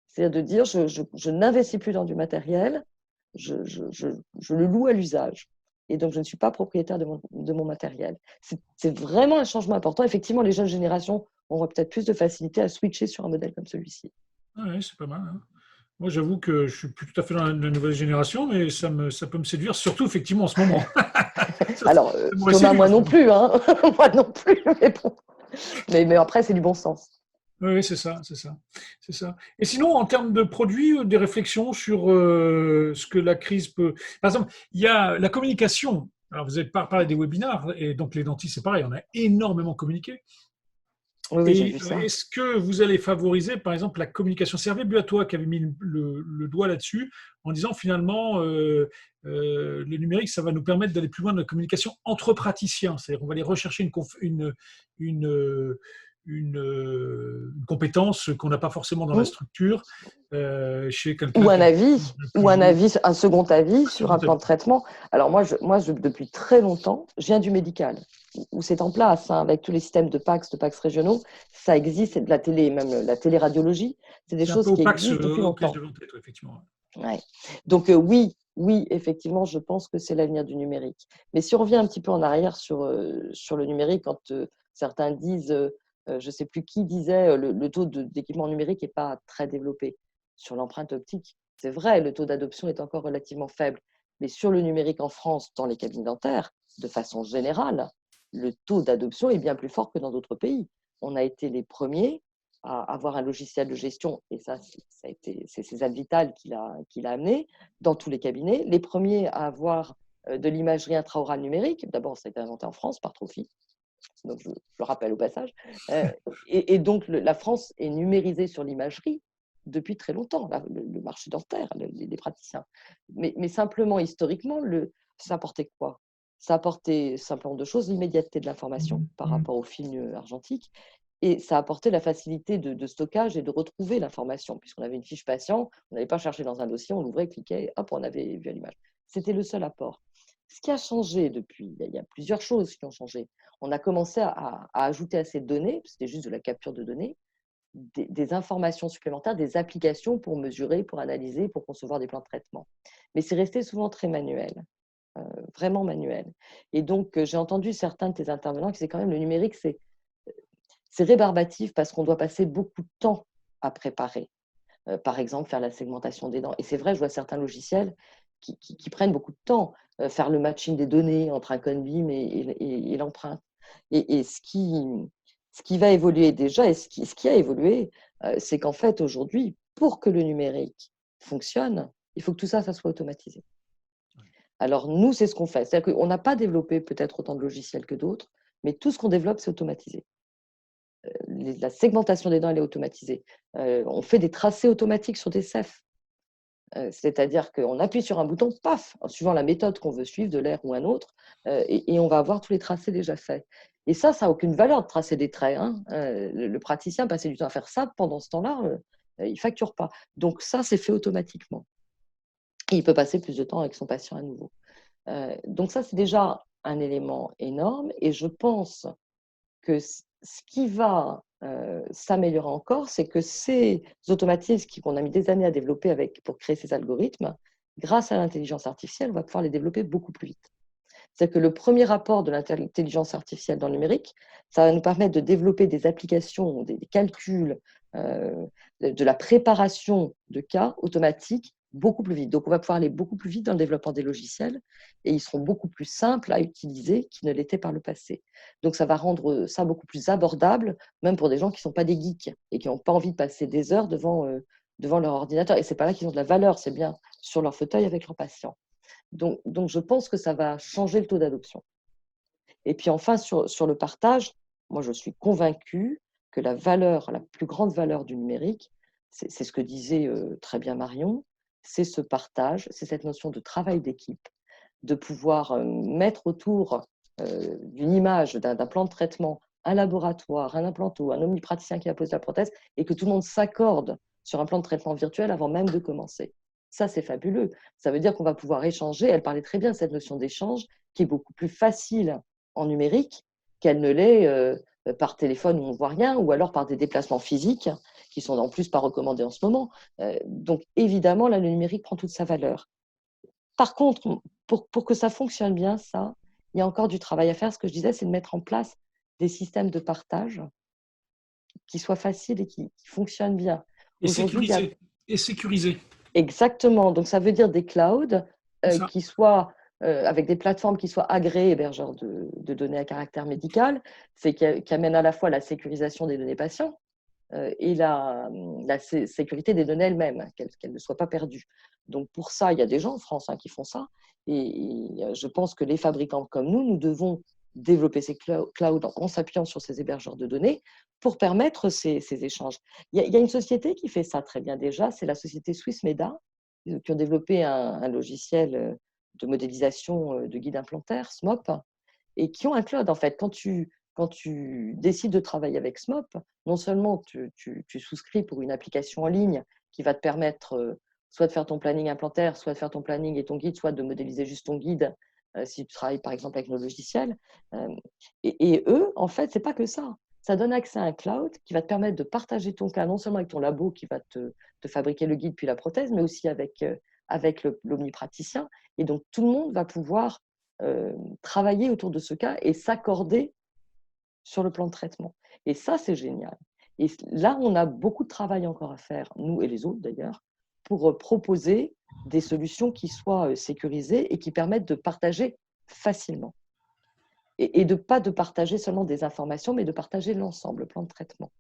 C'est-à-dire de dire, je n'investis plus dans du matériel, je le loue à l'usage. Et donc, je ne suis pas propriétaire de mon matériel. C'est vraiment un changement important. Effectivement, les jeunes générations auront peut-être plus de facilité à switcher sur un modèle comme celui-ci. Ouais, c'est pas mal. Hein. Moi, j'avoue que je suis plus tout à fait dans la nouvelle génération, mais ça peut me séduire, surtout effectivement en ce moment. Alors, Ça m'aurait Thomas, séduit en moi ce non moment. plus, hein. Moi non plus, mais bon. Mais après, c'est du bon sens. Oui, oui, c'est ça, c'est ça, c'est ça. Et sinon, en termes de produits, des réflexions sur ce que la crise peut. Par exemple, il y a la communication. Alors, vous avez parlé des webinars, et donc les dentistes, c'est pareil, on a énormément communiqué. Oui, oui, j'ai Et vu ça. est-ce que vous allez favoriser, par exemple, la communication? C'est Hervé Buatois qui avait mis le doigt là-dessus en disant finalement, le numérique, ça va nous permettre d'aller plus loin dans la communication entre praticiens. C'est-à-dire qu'on va aller rechercher une une compétence qu'on n'a pas forcément dans la structure chez quelqu'un Ou qui un est avis, plus un second avis un sur second un plan avis. de traitement. Alors depuis très longtemps, je viens du médical, où c'est en place, hein, avec tous les systèmes de PACS régionaux, ça existe, c'est de la télé, même la téléradiologie, c'est des C'est un peu choses qui opaque existent depuis aux prises de longtemps. l'entête, effectivement. Ouais. Donc oui, effectivement, je pense que c'est l'avenir du numérique. Mais si on revient un petit peu en arrière sur le numérique, quand certains disent, je ne sais plus qui disait, le taux d'équipement numérique n'est pas très développé sur l'empreinte optique. C'est vrai, le taux d'adoption est encore relativement faible. Mais sur le numérique en France, dans les cabinets dentaires, de façon générale, le taux d'adoption est bien plus fort que dans d'autres pays. On a été les premiers à avoir un logiciel de gestion, et c'est César Vital qui l'a amené dans tous les cabinets. Les premiers à avoir de l'imagerie intraorale numérique, d'abord ça a été inventé en France par Trophy, donc je le rappelle au passage, et donc la France est numérisée sur l'imagerie depuis très longtemps, le marché dentaire, les praticiens. Mais simplement, historiquement, ça apportait quoi? Ça apportait simplement deux choses: l'immédiateté de l'information par rapport au film argentique, et ça apportait la facilité de stockage et de retrouver l'information, puisqu'on avait une fiche patient, on n'allait pas chercher dans un dossier, on l'ouvrait, cliquait, hop, on avait vu à l'image. C'était le seul apport. Ce qui a changé depuis, il y a plusieurs choses qui ont changé. On a commencé à ajouter à ces données, c'était juste de la capture de données, des informations supplémentaires, des applications pour mesurer, pour analyser, pour concevoir des plans de traitement. Mais c'est resté souvent très manuel, vraiment manuel. Et donc, j'ai entendu certains de tes intervenants qui disaient quand même le numérique, c'est rébarbatif parce qu'on doit passer beaucoup de temps à préparer. Par exemple, faire la segmentation des dents. Et c'est vrai, je vois certains logiciels qui prennent beaucoup de temps. Faire le matching des données entre un cone-beam et l'empreinte. Et ce qui va évoluer déjà, et ce qui a évolué, c'est qu'en fait, aujourd'hui, pour que le numérique fonctionne, il faut que tout ça, ça soit automatisé. Alors, nous, c'est ce qu'on fait. C'est-à-dire qu'on n'a pas développé peut-être autant de logiciels que d'autres, mais tout ce qu'on développe, c'est automatisé. La segmentation des dents, elle est automatisée. On fait des tracés automatiques sur des CEF. C'est-à-dire qu'on appuie sur un bouton, paf, en suivant la méthode qu'on veut suivre, de l'air ou un autre, et on va avoir tous les tracés déjà faits. Et ça n'a aucune valeur de tracer des traits, hein. Le praticien passait du temps à faire ça, pendant ce temps-là, il ne facture pas. Donc ça, c'est fait automatiquement. Et il peut passer plus de temps avec son patient à nouveau. Donc ça, c'est déjà un élément énorme, et je pense que ce qui va s'améliorer encore, c'est que ces automatismes qu'on a mis des années à développer pour créer ces algorithmes, grâce à l'intelligence artificielle, on va pouvoir les développer beaucoup plus vite. C'est-à-dire que le premier rapport de l'intelligence artificielle dans le numérique, ça va nous permettre de développer des applications, des calculs, de la préparation de cas automatiques beaucoup plus vite. Donc, on va pouvoir aller beaucoup plus vite dans le développement des logiciels, et ils seront beaucoup plus simples à utiliser qu'ils ne l'étaient par le passé. Donc, ça va rendre ça beaucoup plus abordable, même pour des gens qui ne sont pas des geeks et qui n'ont pas envie de passer des heures devant leur ordinateur. Et ce n'est pas là qu'ils ont de la valeur, c'est bien sur leur fauteuil avec leurs patients. Donc, je pense que ça va changer le taux d'adoption. Et puis enfin, sur le partage, moi, je suis convaincue que la plus grande valeur du numérique, c'est ce que disait très bien Marion, c'est ce partage, c'est cette notion de travail d'équipe, de pouvoir mettre autour d'une image, d'un plan de traitement, un laboratoire, un implanto, un omnipraticien qui va poser la prothèse, et que tout le monde s'accorde sur un plan de traitement virtuel avant même de commencer. Ça, c'est fabuleux. Ça veut dire qu'on va pouvoir échanger. Elle parlait très bien de cette notion d'échange qui est beaucoup plus facile en numérique qu'elle ne l'est par téléphone où on ne voit rien, ou alors par des déplacements physiques qui sont en plus pas recommandés en ce moment. Donc évidemment, là, le numérique prend toute sa valeur. Par contre, pour que ça fonctionne bien, ça, il y a encore du travail à faire. Ce que je disais, c'est de mettre en place des systèmes de partage qui soient faciles et qui fonctionnent bien. Et Aujourd'hui, il y a sécurisé. Et sécurisé. exactement. Donc, ça veut dire des clouds Ça. qui soient avec des plateformes qui soient agréées hébergeurs de données à caractère médical, qui amènent à la fois la sécurisation des données patients et la sécurité des données elles-mêmes, qu'elles ne soient pas perdues. Donc, pour ça, il y a des gens en France qui font ça. Et je pense que les fabricants comme nous devons développer ces clouds en s'appuyant sur ces hébergeurs de données pour permettre ces échanges. Il y a une société qui fait ça très bien déjà, c'est la société Swissmeda, qui ont développé un logiciel de modélisation de guide implantaire, SMOP, et qui ont un cloud. En fait, quand quand tu décides de travailler avec SMOP, non seulement tu souscris pour une application en ligne qui va te permettre soit de faire ton planning implantaire, soit de faire ton planning et ton guide, soit de modéliser juste ton guide si tu travailles par exemple avec nos logiciels. Et eux, en fait, c'est pas que ça. Ça donne accès à un cloud qui va te permettre de partager ton cas non seulement avec ton labo qui va te fabriquer le guide puis la prothèse, mais aussi avec l'omnipraticien. Et donc, tout le monde va pouvoir travailler autour de ce cas et s'accorder sur le plan de traitement. Et ça, c'est génial. Et là, on a beaucoup de travail encore à faire, nous et les autres d'ailleurs, pour proposer des solutions qui soient sécurisées et qui permettent de partager facilement. Et de pas de partager seulement des informations, mais de partager l'ensemble, le plan de traitement.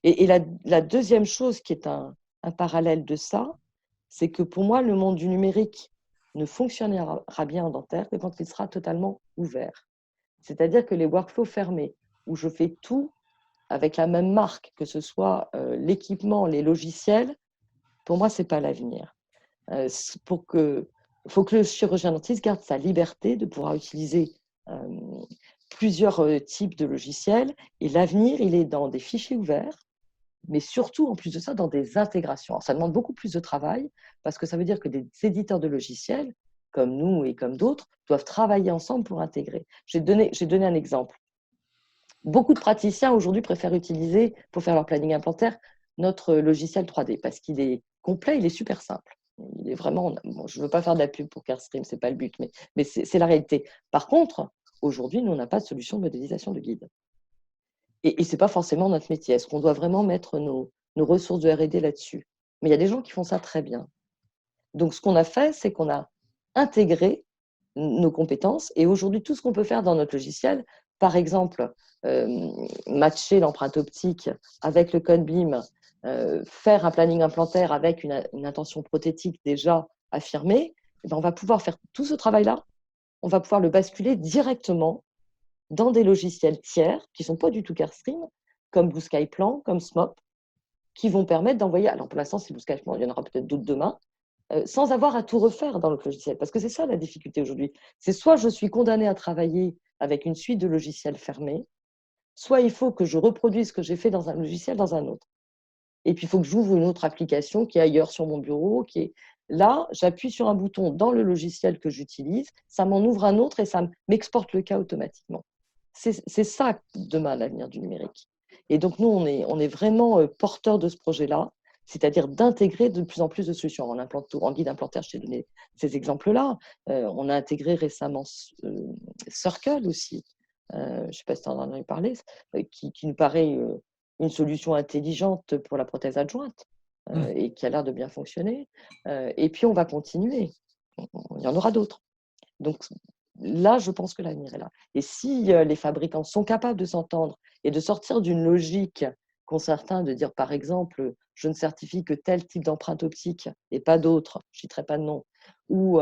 Et la deuxième chose qui est un parallèle de ça, c'est que pour moi, le monde du numérique ne fonctionnera bien en dentaire que quand il sera totalement ouvert. C'est-à-dire que les workflows fermés, où je fais tout avec la même marque, que ce soit l'équipement, les logiciels, pour moi, ce n'est pas l'avenir. Il faut que le chirurgien dentiste garde sa liberté de pouvoir utiliser plusieurs types de logiciels. Et l'avenir, il est dans des fichiers ouverts, mais surtout, en plus de ça, dans des intégrations. Alors, ça demande beaucoup plus de travail, parce que ça veut dire que des éditeurs de logiciels, comme nous et comme d'autres, doivent travailler ensemble pour intégrer. J'ai donné un exemple. Beaucoup de praticiens aujourd'hui préfèrent utiliser, pour faire leur planning implantaire, notre logiciel 3D, parce qu'il est complet, il est super simple. Il est vraiment, bon, je ne veux pas faire de la pub pour Carestream, ce n'est pas le but, mais c'est la réalité. Par contre, aujourd'hui, nous, on n'a pas de solution de modélisation de guide. Et ce n'est pas forcément notre métier. Est-ce qu'on doit vraiment mettre nos ressources de R&D là-dessus? Mais il y a des gens qui font ça très bien. Donc, ce qu'on a fait, c'est qu'on a intégré nos compétences. Et aujourd'hui, tout ce qu'on peut faire dans notre logiciel, par exemple, matcher l'empreinte optique avec le code BIM, faire un planning implantaire avec une intention prothétique déjà affirmée, eh ben, on va pouvoir faire tout ce travail-là. On va pouvoir le basculer directement dans des logiciels tiers qui ne sont pas du tout Carestream, comme Blue Sky Plan, comme SMOP, qui vont permettre d'envoyer, alors pour l'instant c'est Blue Sky Plan, il y en aura peut-être d'autres demain, sans avoir à tout refaire dans le logiciel. Parce que c'est ça la difficulté aujourd'hui. C'est soit je suis condamné à travailler avec une suite de logiciels fermés, soit il faut que je reproduise ce que j'ai fait dans un logiciel dans un autre. Et puis il faut que j'ouvre une autre application qui est ailleurs sur mon bureau, qui est là, j'appuie sur un bouton dans le logiciel que j'utilise, ça m'en ouvre un autre et ça m'exporte le cas automatiquement. C'est ça demain l'avenir du numérique. Et donc nous, on est vraiment porteurs de ce projet-là, c'est-à-dire d'intégrer de plus en plus de solutions. En guide implantaire, je t'ai donné ces exemples-là. On a intégré récemment Circle aussi. Je ne sais pas si tu en as parlé, qui nous paraît une solution intelligente pour la prothèse adjointe et qui a l'air de bien fonctionner. Et puis, on va continuer. Il y en aura d'autres. Donc, là, je pense que l'avenir est là. Et si les fabricants sont capables de s'entendre et de sortir d'une logique qu'ont certains de dire, par exemple, je ne certifie que tel type d'empreinte optique et pas d'autres, je ne citerai pas de nom, ou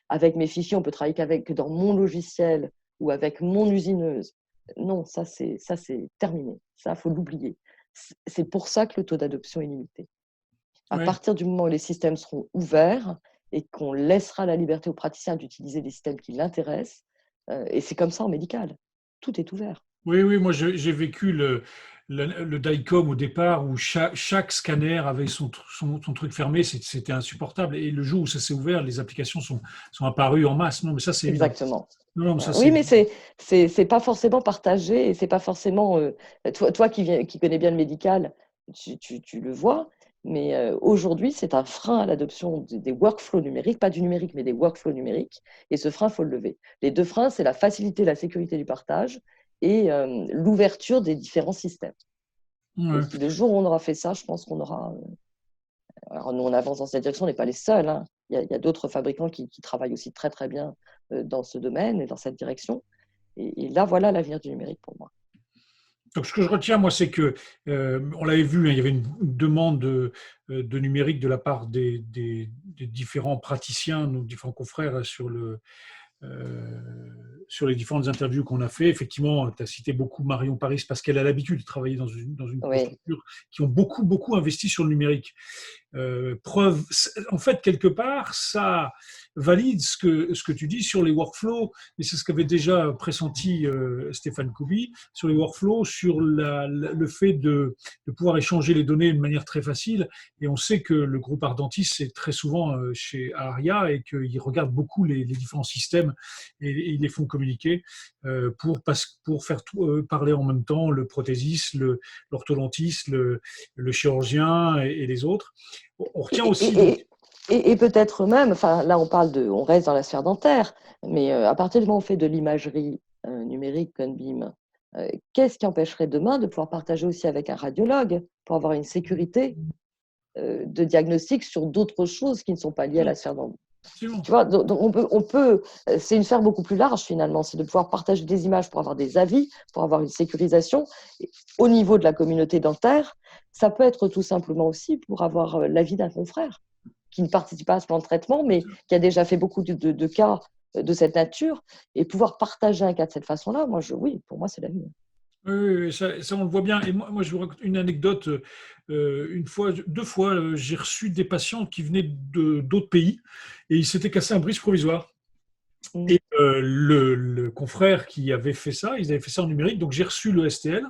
avec mes fichiers, on peut travailler que dans mon logiciel ou avec mon usineuse. Non, ça c'est terminé. Ça, il faut l'oublier. C'est pour ça que le taux d'adoption est limité. À partir du moment où les systèmes seront ouverts, et qu'on laissera la liberté aux praticiens d'utiliser des systèmes qui l'intéressent. Et c'est comme ça en médical. Tout est ouvert. Oui, moi j'ai vécu le DICOM au départ où chaque scanner avait son truc fermé, c'était insupportable. Et le jour où ça s'est ouvert, les applications sont apparues en masse. Non, mais ça c'est évident. Exactement. Non, mais ça, oui, mais c'est pas forcément partagé et c'est pas forcément. Toi qui connais bien le médical, tu le vois. Mais aujourd'hui, c'est un frein à l'adoption des workflows numériques, pas du numérique, mais des workflows numériques. Et ce frein, il faut le lever. Les deux freins, c'est la facilité, la sécurité du partage et l'ouverture des différents systèmes. Ouais. Et le jour où on aura fait ça, je pense qu'on aura. Alors nous, on avance dans cette direction, on n'est pas les seuls. Hein. Il y a d'autres fabricants qui travaillent aussi très, très bien dans ce domaine et dans cette direction. Et là, voilà l'avenir du numérique pour moi. Donc, ce que je retiens, moi, c'est que, on l'avait vu, hein, il y avait une demande de numérique de la part des différents praticiens, nos différents confrères sur les différentes interviews qu'on a fait. Effectivement, tu as cité beaucoup Marion Paris parce qu'elle a l'habitude de travailler dans une grosse Oui. structure qui ont beaucoup investi sur le numérique. Preuve, en fait, quelque part, ça valide ce que tu dis sur les workflows, et c'est ce qu'avait déjà pressenti Stéphane Koubi, sur les workflows, sur le fait de pouvoir échanger les données de manière très facile. Et on sait que le groupe Ardentis, c'est très souvent chez Aria et qu'ils regardent beaucoup les différents systèmes et ils les font communiquer pour faire parler en même temps le prothésiste, l'orthodontiste, le chirurgien et les autres. On retient aussi. Et peut-être même, enfin là on reste dans la sphère dentaire, mais à partir du moment où on fait de l'imagerie numérique Conbeam, qu'est-ce qui empêcherait demain de pouvoir partager aussi avec un radiologue pour avoir une sécurité de diagnostic sur d'autres choses qui ne sont pas liées à la sphère dentaire? Tu vois, donc on peut, c'est une sphère beaucoup plus large finalement, c'est de pouvoir partager des images pour avoir des avis, pour avoir une sécurisation. Et au niveau de la communauté dentaire, ça peut être tout simplement aussi pour avoir l'avis d'un confrère qui ne participe pas à ce plan de traitement, mais qui a déjà fait beaucoup de cas de cette nature, et pouvoir partager un cas de cette façon-là, oui, pour moi, c'est la vie. Oui, ça, on le voit bien. Et moi, je vous raconte une anecdote. Deux fois, j'ai reçu des patients qui venaient d'autres pays et ils s'étaient cassé un bridge provisoire. Et le confrère qui avait fait ça, ils avaient fait ça en numérique, donc j'ai reçu le STL.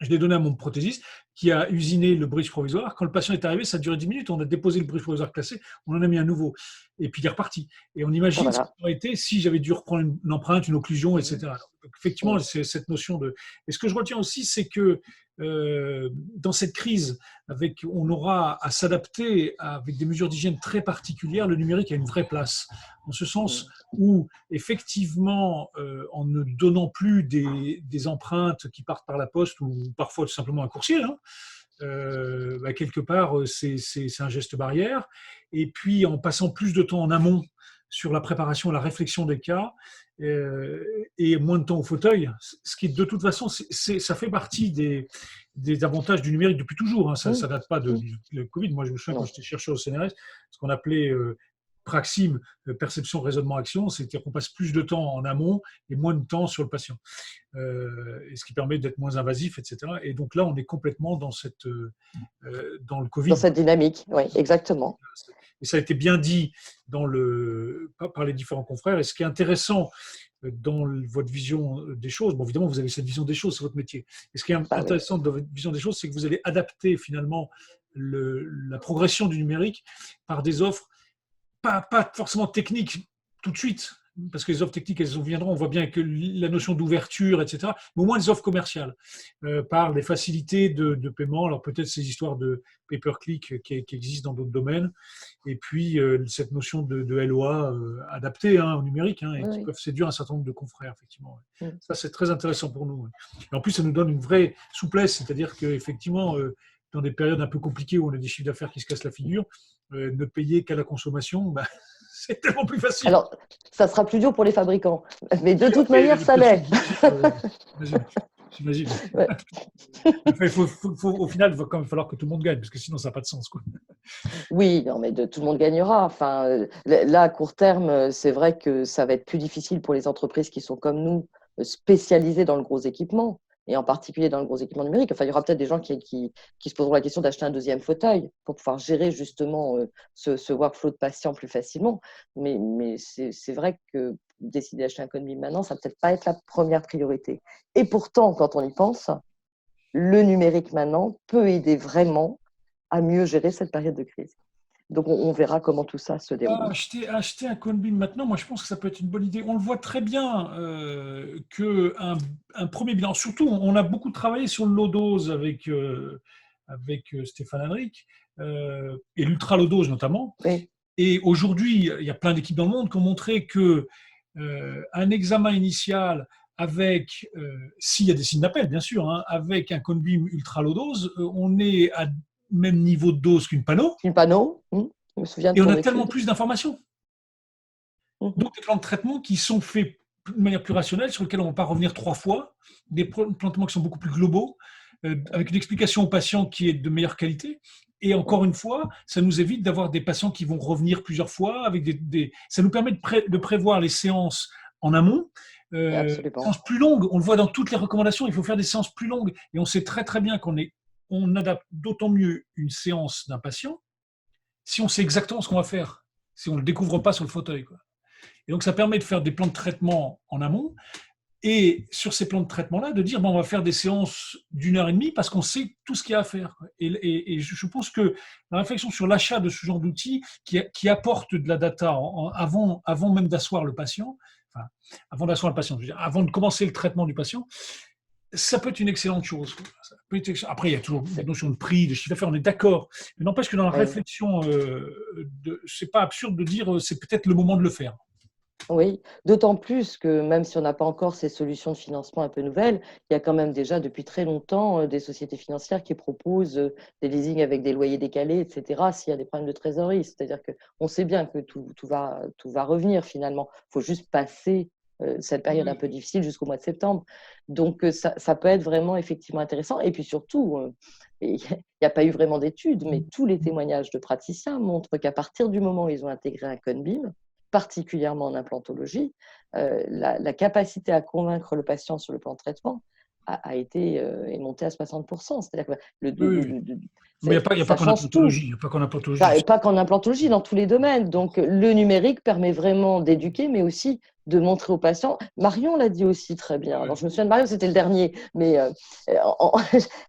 Je l'ai donné à mon prothésiste qui a usiné le bridge provisoire. Quand le patient est arrivé, ça a duré 10 minutes. On a déposé le bridge provisoire classé, on en a mis un nouveau. Et puis il est reparti. Et on imagine ce que ça aurait été si j'avais dû reprendre une empreinte, une occlusion, etc. Donc, effectivement, c'est cette notion de. Et ce que je retiens aussi, c'est que dans cette crise, on aura à s'adapter avec des mesures d'hygiène très particulières. Le numérique a une vraie place. En ce sens où, effectivement, en ne donnant plus des empreintes qui partent par la poste ou parfois tout simplement un coursier, quelque part, c'est un geste barrière. Et puis, en passant plus de temps en amont sur la préparation et la réflexion des cas, et moins de temps au fauteuil, ce qui, de toute façon, ça fait partie des avantages du numérique depuis toujours. Ça ne date pas de Covid. Moi, je me souviens quand j'étais chercheur au CNRS, ce qu'on appelait Praxim, perception, raisonnement, action, c'est-à-dire qu'on passe plus de temps en amont et moins de temps sur le patient. Et ce qui permet d'être moins invasif, etc. Et donc là, on est complètement dans le Covid. Dans cette dynamique, oui, exactement. Et ça a été bien dit par les différents confrères. Et ce qui est intéressant dans votre vision des choses, bon, évidemment, vous avez cette vision des choses, c'est votre métier. Et ce qui est intéressant dans votre vision des choses, c'est que vous allez adapter finalement la progression du numérique par des offres pas forcément techniques tout de suite, parce que les offres techniques, elles viendront, on voit bien que la notion d'ouverture, etc., mais au moins les offres commerciales, par les facilités de paiement, alors peut-être ces histoires de pay-per-click qui existent dans d'autres domaines, et puis cette notion de LOA adaptée au numérique, et qui peuvent séduire un certain nombre de confrères, effectivement. Ça, c'est très intéressant pour nous. Et en plus, ça nous donne une vraie souplesse, c'est-à-dire qu'effectivement, dans des périodes un peu compliquées où on a des chiffres d'affaires qui se cassent la figure, ne payer qu'à la consommation, c'est tellement plus facile. Alors, ça sera plus dur pour les fabricants, mais de toute manière, ça l'est. J'imagine. Ouais. Au final, il va quand même falloir que tout le monde gagne, parce que sinon, ça n'a pas de sens. Oui, non, mais tout le monde gagnera. Enfin, là, à court terme, c'est vrai que ça va être plus difficile pour les entreprises qui sont comme nous, spécialisées dans le gros équipement, et en particulier dans le gros équipement numérique. Enfin, il y aura peut-être des gens qui se poseront la question d'acheter un deuxième fauteuil pour pouvoir gérer justement ce workflow de patient plus facilement. Mais c'est vrai que décider d'acheter un Conbeam maintenant, ça ne va peut-être pas être la première priorité. Et pourtant, quand on y pense, le numérique maintenant peut aider vraiment à mieux gérer cette période de crise. Donc, on verra comment tout ça se déroule. Acheter un Conbeam maintenant, moi, je pense que ça peut être une bonne idée. On le voit très bien qu'un premier bilan, surtout, on a beaucoup travaillé sur le low dose avec Stéphane Henrique et l'ultra low dose notamment. Oui. Et aujourd'hui, il y a plein d'équipes dans le monde qui ont montré que un examen initial avec, s'il y a des signes d'appel, bien sûr, avec un Conbeam ultra low dose, on est à même niveau de dose qu'une Pano. Une Pano, je me souviens de et on a tellement plus d'informations. Donc, des plans de traitement qui sont faits de manière plus rationnelle, sur lesquels on ne va pas revenir 3 fois, des plans de traitement qui sont beaucoup plus globaux, avec une explication aux patients qui est de meilleure qualité. Et encore une fois, ça nous évite d'avoir des patients qui vont revenir plusieurs fois. Ça nous permet de prévoir les séances en amont, Absolument. Séances plus longues, on le voit dans toutes les recommandations, il faut faire des séances plus longues. Et on sait très très bien on adapte d'autant mieux une séance d'un patient si on sait exactement ce qu'on va faire, si on ne le découvre pas sur le fauteuil, quoi. Et donc ça permet de faire des plans de traitement en amont. Et sur ces plans de traitement-là, de dire, bon, on va faire des séances d'1 heure et demie parce qu'on sait tout ce qu'il y a à faire. Et je pense que la réflexion sur l'achat de ce genre d'outils qui apporte de la data avant même d'asseoir le patient, enfin, avant d'asseoir le patient, je veux dire, avant de commencer le traitement du patient, ça peut être une excellente chose. Après, il y a toujours des notions de prix, de chiffre d'affaires, on est d'accord. Mais n'empêche que dans la Oui. réflexion, c'est pas absurde de dire c'est peut-être le moment de le faire. Oui, d'autant plus que même si on n'a pas encore ces solutions de financement un peu nouvelles, il y a quand même déjà depuis très longtemps des sociétés financières qui proposent des leasings avec des loyers décalés, etc., s'il y a des problèmes de trésorerie. C'est-à-dire qu'on sait bien que tout va revenir finalement. Il faut juste passer cette période un peu difficile jusqu'au mois de septembre. Donc ça peut être vraiment effectivement intéressant. Et puis surtout, il n'y a pas eu vraiment d'études, mais tous les témoignages de praticiens montrent qu'à partir du moment où ils ont intégré un CONBIM, particulièrement en implantologie, la capacité à convaincre le patient sur le plan de traitement est montée à 60%. C'est-à-dire que Oui, oui, oui. Mais il n'y a pas ça qu'en change tout. implantologie, il n'y a pas qu'en Enfin, implantologie. et pas qu'en implantologie, dans tous les domaines. Donc, le numérique permet vraiment d'éduquer, mais aussi de montrer aux patients. Marion l'a dit aussi très bien. Alors, je me souviens de Marion, c'était le dernier, mais en,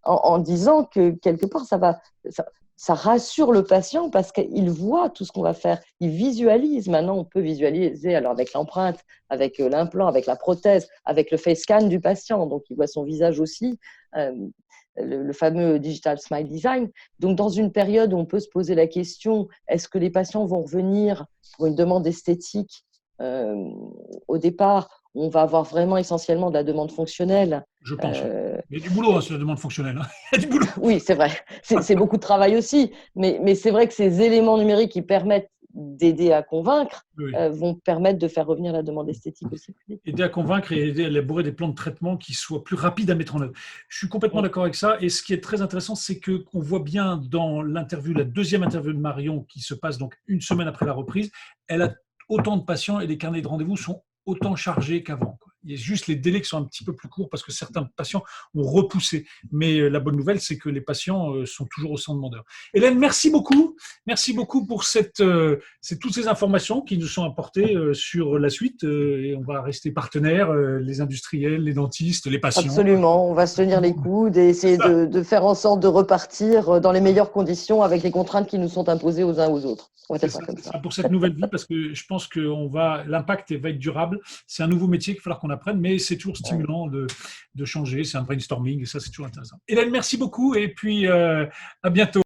en disant que quelque part, ça rassure le patient parce qu'il voit tout ce qu'on va faire. Il visualise. Maintenant, on peut visualiser alors avec l'empreinte, avec l'implant, avec la prothèse, avec le face scan du patient. Donc, il voit son visage aussi. Le fameux Digital Smile Design. Donc, dans une période où on peut se poser la question, est-ce que les patients vont revenir pour une demande esthétique au départ, on va avoir vraiment essentiellement de la demande fonctionnelle. Je pense. Il y a du boulot sur la demande fonctionnelle. Il y a du boulot. Oui, c'est vrai. C'est beaucoup de travail aussi. Mais c'est vrai que ces éléments numériques qui permettent d'aider à convaincre Oui. vont permettre de faire revenir la demande esthétique aussi. Aider à convaincre et aider à élaborer des plans de traitement qui soient plus rapides à mettre en œuvre. Je suis complètement d'accord avec ça. Et ce qui est très intéressant, c'est qu'on voit bien dans l'interview, la deuxième interview de Marion, qui se passe donc une semaine après la reprise, elle a autant de patients et les carnets de rendez-vous sont autant chargés qu'avant. Il y a juste les délais qui sont un petit peu plus courts parce que certains patients ont repoussé. Mais la bonne nouvelle, c'est que les patients sont toujours au centre demandeur. Hélène, merci beaucoup. Merci beaucoup pour toutes ces informations qui nous sont apportées sur la suite. Et on va rester partenaires, les industriels, les dentistes, les patients. Absolument. On va se tenir les coudes et essayer de faire en sorte de repartir dans les meilleures conditions avec les contraintes qui nous sont imposées aux uns aux autres. On va faire ça comme ça. Pour cette nouvelle vie, parce que je pense que l'impact va être durable. C'est un nouveau métier qu'il va falloir qu'on apprenne, mais c'est toujours stimulant de changer. C'est un brainstorming et ça, c'est toujours intéressant. Hélène, merci beaucoup et puis à bientôt.